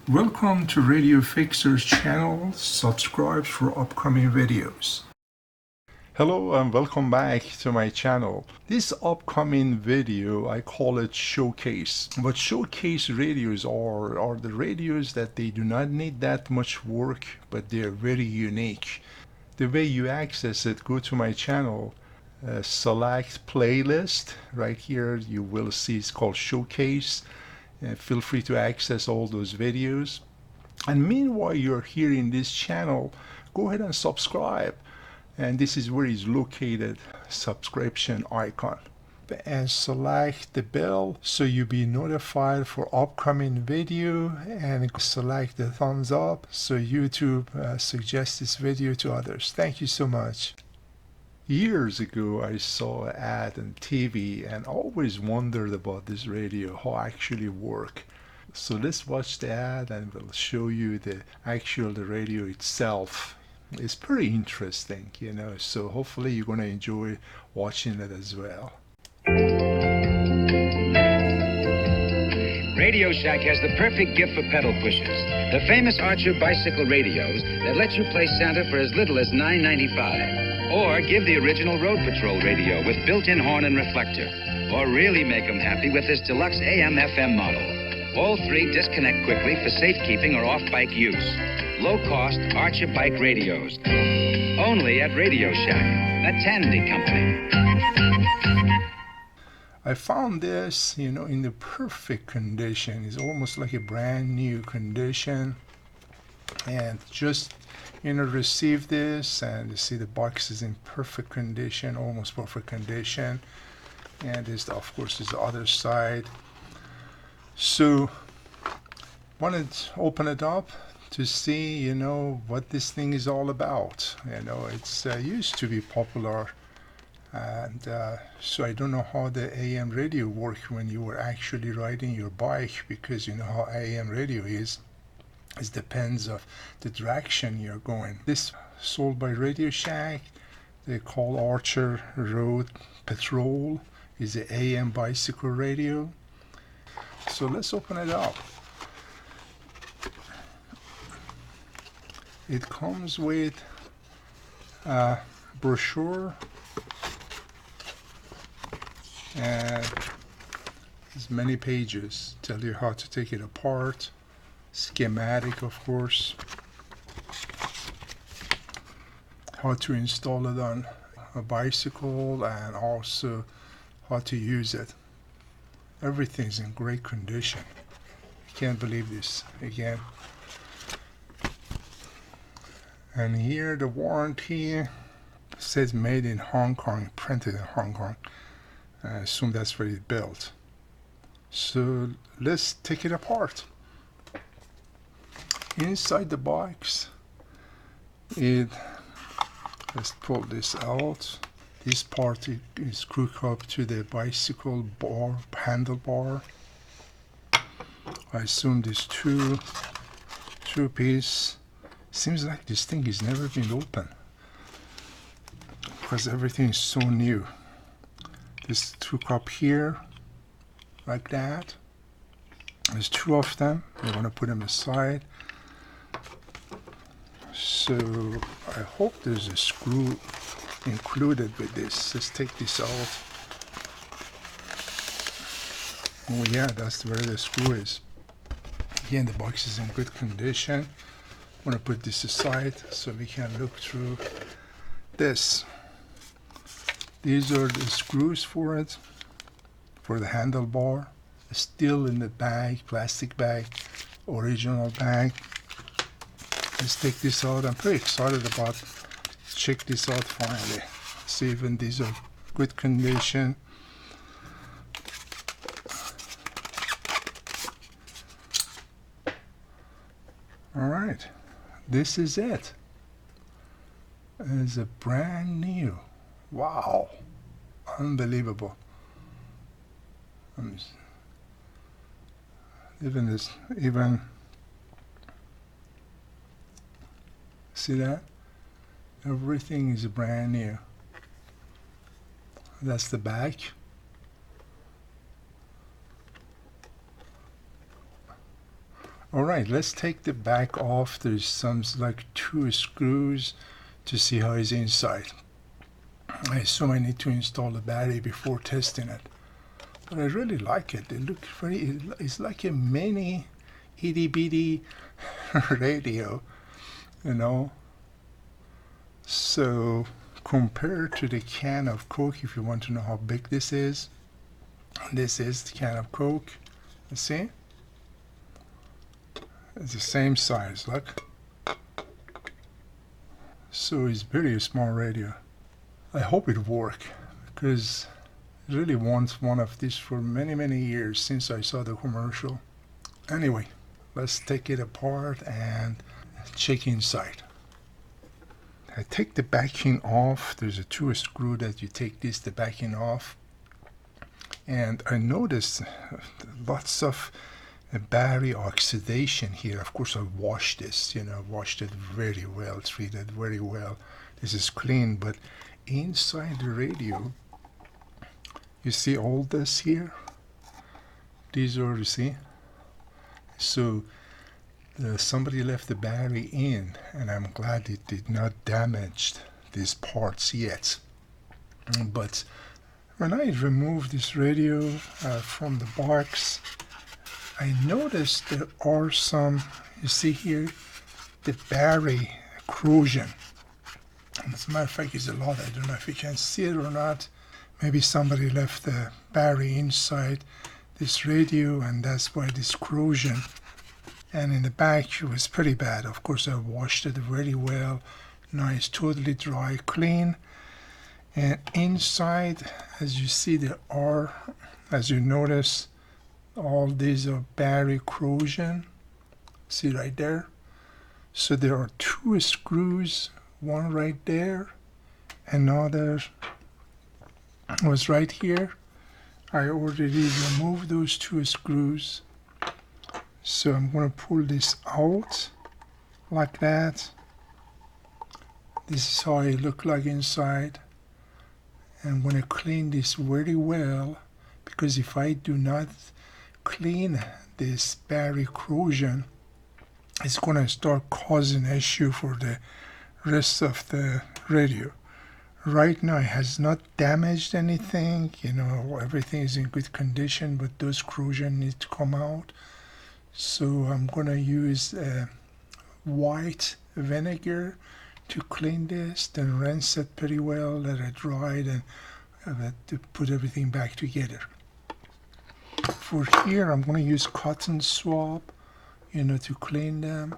Welcome to Radio Fixer's channel. Subscribe for upcoming videos. Hello and welcome back to my channel. This upcoming video, I call it Showcase. What showcase radios are the radios that they do not need that much work, but they are very unique. The way you access it, go to my channel, select playlist. Right here you will see it's called Showcase. Feel free to access all those videos. And meanwhile you're here in this channel, go ahead and subscribe. And this is where it's located, subscription icon. And select the bell so you'll be notified for upcoming video, and select the thumbs up so YouTube suggests this video to others. Thank you so much. Years ago I saw an ad on TV and always wondered about this radio, how it actually work. So let's watch the ad and we'll show you the radio itself. It's pretty interesting, so hopefully you're going to enjoy watching it as well. Radio Shack has the perfect gift for pedal pushers. The famous Archer bicycle radios that let you play Santa for as little as $9.95. Or give the original Road Patrol radio with built-in horn and reflector. Or really make them happy with this deluxe AM/FM model. All three disconnect quickly for safekeeping or off-bike use. Low-cost Archer bike radios. Only at Radio Shack, the Tandy Company. I found this, in the perfect condition. It's almost like a brand new condition. And just, received this, and you see the box is in perfect condition, almost perfect condition. And this, of course, is the other side. So, wanted to open it up to see, what this thing is all about. It's used to be popular, and so I don't know how the AM radio worked when you were actually riding your bike, because you know how AM radio is. It depends of the direction you're going. This sold by Radio Shack. They call Archer Road Patrol. Is an AM bicycle radio. So let's open it up. It comes with a brochure and there's many pages. Tell you how to take it apart. Schematic, of course. How to install it on a bicycle, and also how to use it. Everything's in great condition. I can't believe this again. And here the warranty says made in Hong Kong, printed in Hong Kong. I assume that's where it's built. So let's take it apart. Inside the box, let's pull this out. This part is hooked up to the bicycle bar, handlebar. I assume this two piece. Seems like this thing has never been opened because everything is so new. This hook up here, like that. There's two of them. I want to put them aside. So I hope there's a screw included with this. Let's take this out. Oh yeah, that's where the screw is. Again, the box is in good condition. I'm going to put this aside so we can look through this. These are the screws for it, for the handlebar. Still in the bag, plastic bag, original bag. Let's take this out. I'm pretty excited about check this out finally. See if these are good condition. All right, this is it. It's a brand new. Wow, unbelievable. Even see that? Everything is brand new. That's the back. Alright, let's take the back off. There's some like 2 screws to see how it's inside. I assume I need to install the battery before testing it. But I really like it. It looks it's like a mini itty bitty radio, you know. So compared to the can of Coke, if you want to know how big this is the can of Coke. You see? It's the same size, look. So it's very small radio. I hope it works, because I really want one of these for many years since I saw the commercial. Anyway, let's take it apart and check inside. I take the backing off. There's a 2 screw that you take the backing off. And I noticed lots of battery oxidation here. Of course, I washed this, washed it very well, treated very well. This is clean, but inside the radio, you see all this here? These are, you see? So somebody left the battery in, and I'm glad it did not damage these parts yet. But when I removed this radio from the box, I noticed there are some, you see here, the battery corrosion. And as a matter of fact, it's a lot. I don't know if you can see it or not. Maybe somebody left the battery inside this radio, and that's why this corrosion. And in the back, it was pretty bad. Of course, I washed it very well. Now it's totally dry, clean. And inside, as you see, there are, as you notice, all these are battery corrosion. See right there? So there are 2 screws, one right there, another was right here. I already removed those 2 screws. So I'm going to pull this out like that. This is how it looks like inside. I'm going to clean this very well, because if I do not clean this battery corrosion, it's going to start causing issue for the rest of the radio. Right now it has not damaged anything, everything is in good condition, but those corrosion need to come out. So I'm going to use white vinegar to clean this, then rinse it pretty well, let it dry, and to put everything back together. For here, I'm going to use cotton swab, to clean them,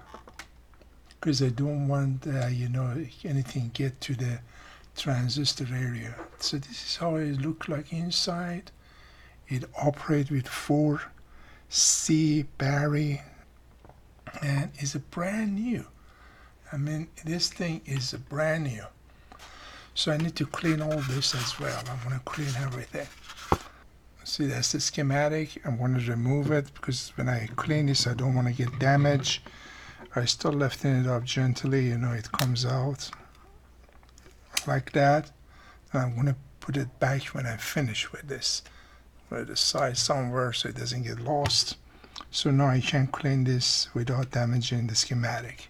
because I don't want, anything get to the transistor area. So this is how it looks like inside. It operates with 4C battery, and is a brand new. I mean, this thing is brand new. So I need to clean all this as well. I'm going to clean everything. See, that's the schematic. I'm going to remove it, because when I clean this, I don't want to get damaged. I still lifting it up gently, it comes out like that. And I'm going to put it back when I finish with this, with the side somewhere, so it doesn't get lost. So now I can clean this without damaging the schematic.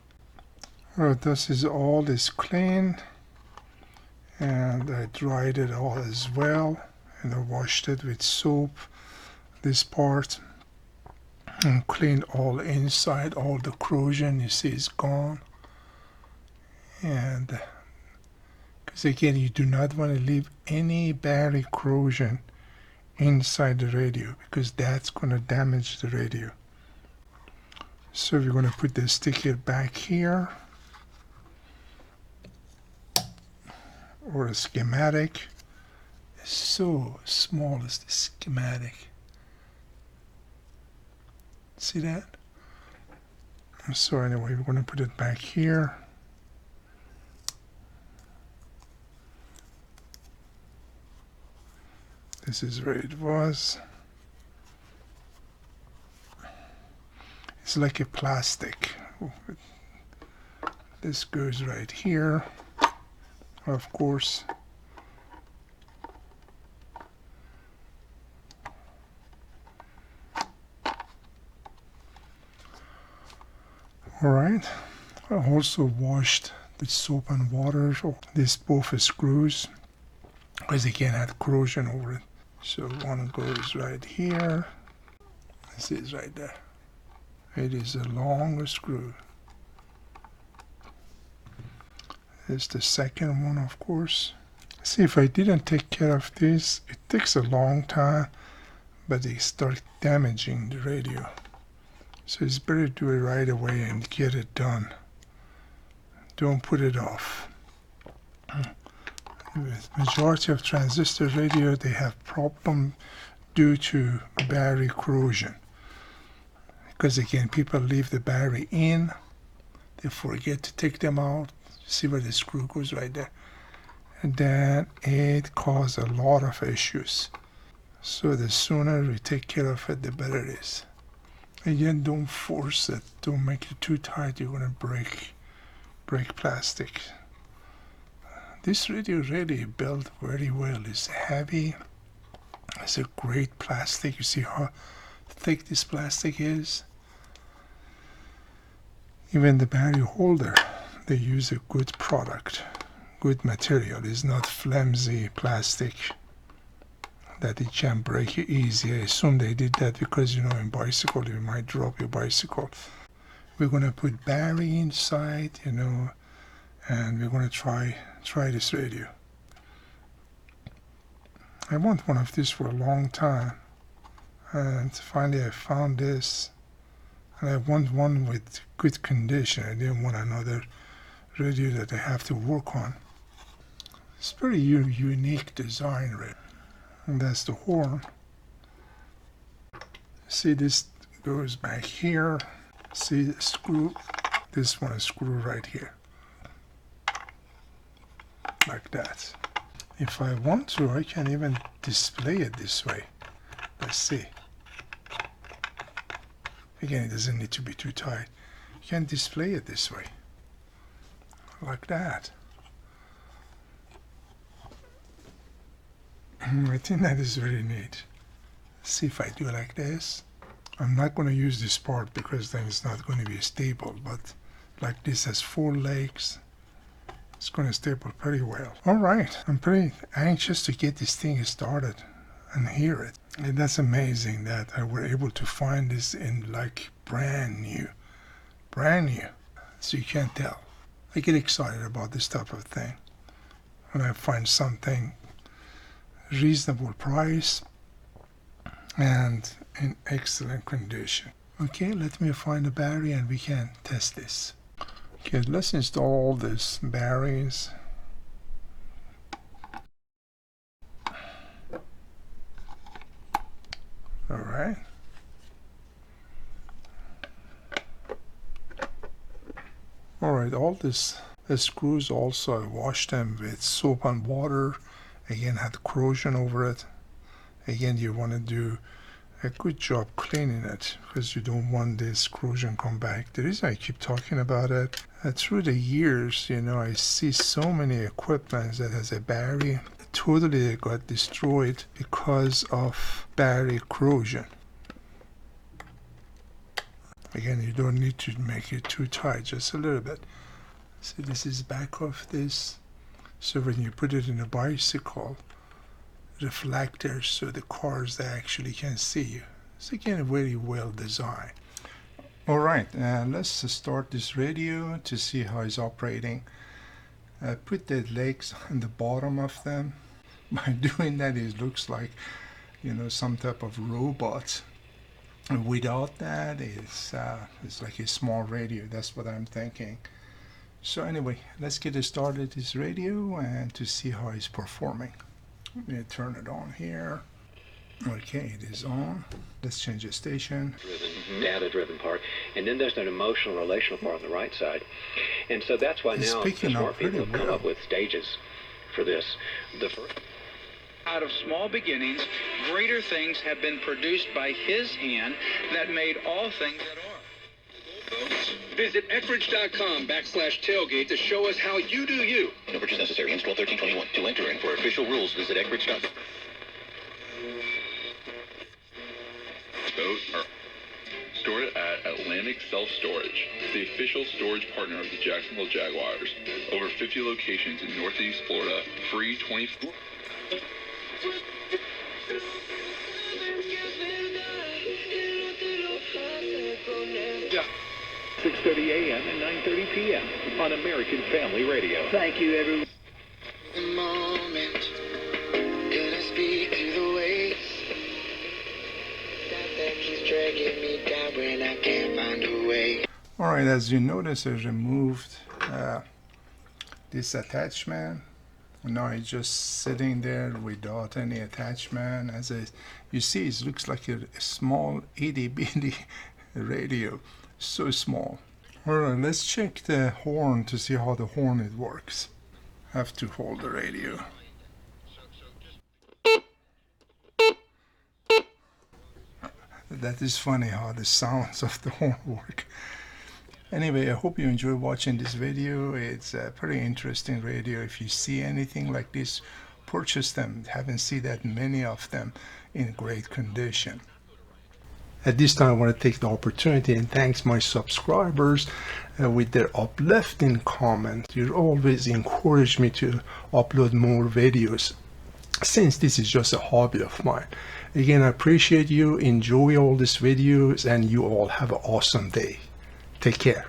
Well, this is all is clean, and I dried it all as well, and I washed it with soap, this part, and cleaned all inside. All the corrosion you see is gone. And because again, you do not want to leave any battery corrosion inside the radio, because that's going to damage the radio. So we're going to put the sticker back here, or a schematic. It's so small is the schematic. See that? So anyway, we're going to put it back here. This is where it was. It's like a plastic. This goes right here, of course. Alright, I also washed with soap and water these both screws because again had corrosion over it. So one goes right here. This is right there. It is a long screw. There's the second one, of course. See, if I didn't take care of this, it takes a long time, but they start damaging the radio. So it's better to do it right away and get it done. Don't put it off. With majority of transistor radio, they have problem due to battery corrosion. Because again, people leave the battery in, they forget to take them out. See where the screw goes right there? And then it causes a lot of issues. So the sooner we take care of it, the better it is. Again, don't force it. Don't make it too tight. You're gonna break plastic. This radio really built very well. It's heavy. It's a great plastic. You see how thick this plastic is? Even the battery holder, they use a good product, good material. It's not flimsy plastic that it can break easy. I assume they did that because, you know, in bicycle, you might drop your bicycle. We're going to put battery inside, you know, and we're going to try this radio. I want one of these for a long time, and finally I found this, and I want one with good condition. I didn't want another radio that I have to work on. It's very unique design radio. And that's the horn. See, this goes back here. See the screw? This one is screwed right here. Like that. If I want to, I can even display it this way. Let's see. Again, it doesn't need to be too tight. You can display it this way. Like that. I think that is very neat. See if I do like this. I'm not going to use this part because then it's not going to be stable, but like this has 4 legs. It's going to stable pretty well. Alright, I'm pretty anxious to get this thing started and hear it. And that's amazing that I were able to find this in like brand new. So you can't tell. I get excited about this type of thing. When I find something reasonable price and in excellent condition. Okay, let me find the battery and we can test this. Okay, let's install these batteries. Alright. Alright, all the screws also I washed them with soap and water. Again, had corrosion over it. Again, you want to do a good job cleaning it because you don't want this corrosion come back. The reason I keep talking about it, through the years, you know, I see so many equipments that has a battery totally got destroyed because of battery corrosion. Again, you don't need to make it too tight, just a little bit. See, this is back of this. So when you put it in a bicycle, reflectors so the cars they actually can see you. It's again very well designed. Alright, let's start this radio to see how it's operating. Put the legs on the bottom of them. By doing that, it looks like, you know, some type of robot. And without that, it's like a small radio. That's what I'm thinking. So anyway, let's get started this radio and to see how it's performing. Let me turn it on here. Okay, it is on. Let's change the station. Data-driven part, and then there's an emotional, relational part on the right side, and so that's why now smart people have come up with stages for this. The first. Out of small beginnings, greater things have been produced by his hand that made all things that are. Visit Eckridge.com/tailgate to show us how you do you. No purchase necessary. Install 1321. To enter and for official rules, visit Eckridge.com. Boat or store it at Atlantic Atlantic Self-Storage, the official storage partner of the Jacksonville Jaguars. Over 50 locations in Northeast Florida, free 24. Yeah. 6:30 a.m. and 9:30 p.m. on American Family Radio. Thank you, everyone. The moment, could I speak to the waves that keeps dragging me down when I can't find a way? Alright, as you notice, I removed this attachment. Now it's just sitting there without any attachment. As you see, it looks like a small itty bitty radio, so small. Alright, let's check the horn to see how the horn it works. Have to hold the radio. That is funny how the sounds of the horn work. Anyway, I hope you enjoy watching this video. It's a pretty interesting radio. If you see anything like this, purchase them. Haven't seen that many of them in great condition. At this time, I want to take the opportunity and thank my subscribers with their uplifting comments. You always encourage me to upload more videos, since this is just a hobby of mine. Again, I appreciate you. Enjoy all these videos, and you all have an awesome day. Take care.